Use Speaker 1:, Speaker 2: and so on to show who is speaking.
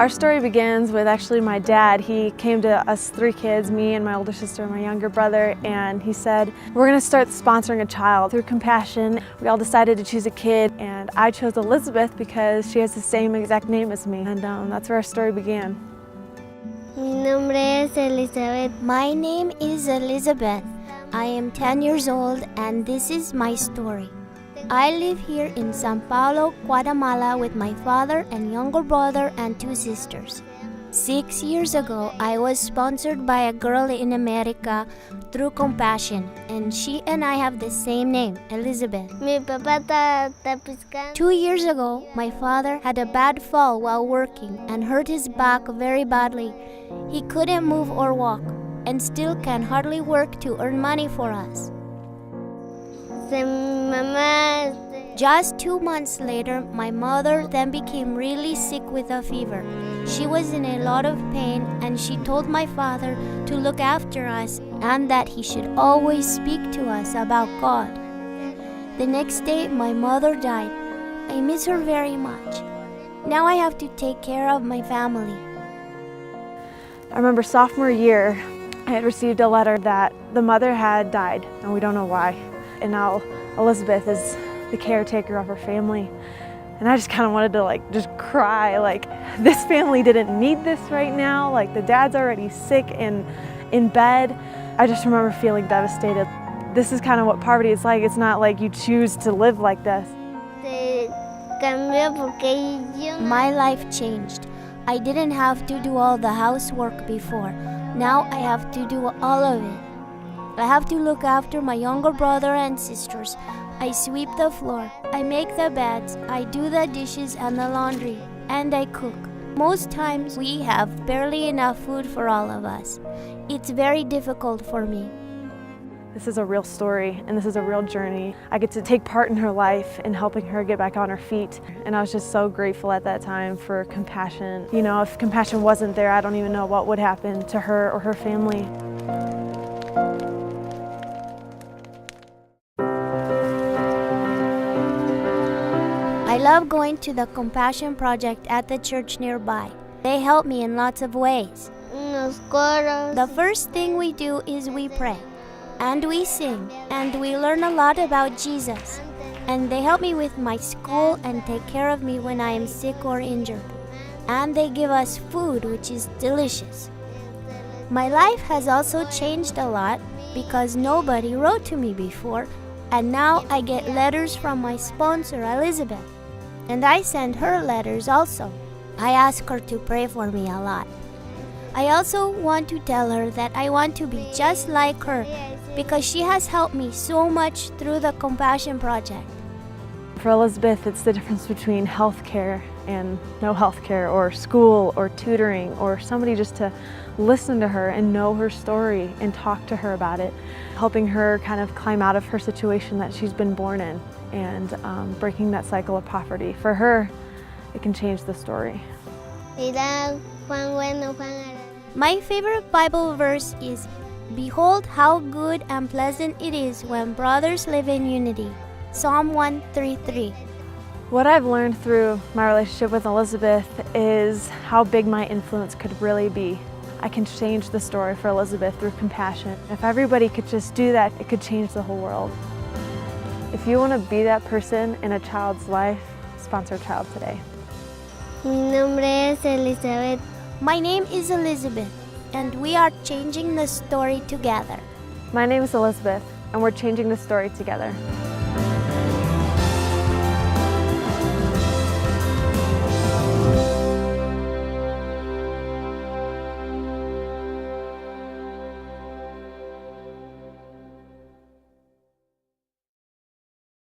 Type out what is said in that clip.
Speaker 1: Our story begins with actually my dad. He came to us 3 kids, me and my older sister and my younger brother, and he said, we're going to start sponsoring a child. Through compassion, we all decided to choose a kid, and I chose Elizabeth because she has the same exact name as me, and that's where our story began.
Speaker 2: Mi nombre es Elizabeth.
Speaker 3: My name is Elizabeth. I am 10 years old and this is my story. I live here in São Paulo, Guatemala with my father and younger brother and 2 sisters. 6 years ago, I was sponsored by a girl in America through Compassion, and she and I have the same name, Elizabeth.
Speaker 2: Mi papá está pescando.
Speaker 3: 2 years ago, my father had a bad fall while working and hurt his back very badly. He couldn't move or walk, and still can hardly work to earn money for us.
Speaker 2: Mamá.
Speaker 3: Just 2 months later, my mother then became really sick with a fever. She was in a lot of pain and she told my father to look after us and that he should always speak to us about God. The next day, my mother died. I miss her very much. Now I have to take care of my family.
Speaker 1: I remember sophomore year, I had received a letter that the mother had died, and we don't know why. And now Elizabeth is the caretaker of her family. And I just kind of wanted to just cry, this family didn't need this right now, the dad's already sick and in bed. I just remember feeling devastated. This is kind of what poverty is like. It's not like you choose to live like this.
Speaker 3: My life changed. I didn't have to do all the housework before. Now I have to do all of it. I have to look after my younger brother and sisters. I sweep the floor, I make the beds, I do the dishes and the laundry, and I cook. Most times we have barely enough food for all of us. It's very difficult for me.
Speaker 1: This is a real story and this is a real journey. I get to take part in her life and helping her get back on her feet. And I was just so grateful at that time for Compassion. You know, if Compassion wasn't there, I don't even know what would happen to her or her family.
Speaker 3: I love going to the Compassion Project at the church nearby. They help me in lots of ways. The first thing we do is we pray, and we sing, and we learn a lot about Jesus. And they help me with my school and take care of me when I am sick or injured. And they give us food, which is delicious. My life has also changed a lot because nobody wrote to me before, and now I get letters from my sponsor, Elizabeth. And I send her letters also. I ask her to pray for me a lot. I also want to tell her that I want to be just like her because she has helped me so much through the Compassion Project.
Speaker 1: For Elizabeth, it's the difference between healthcare and no healthcare, or school or tutoring, or somebody just to listen to her and know her story and talk to her about it, helping her kind of climb out of her situation that she's been born in, and breaking that cycle of poverty. For her, it can change the story.
Speaker 3: My favorite Bible verse is, "Behold how good and pleasant it is when brothers live in unity." Psalm 133.
Speaker 1: What I've learned through my relationship with Elizabeth is how big my influence could really be. I can change the story for Elizabeth through Compassion. If everybody could just do that, it could change the whole world. If you want to be that person in a child's life, sponsor a child today.
Speaker 2: Mi nombre es Elizabeth.
Speaker 3: My name is Elizabeth, and we are changing the story together.
Speaker 1: My name is Elizabeth, and we're changing the story together.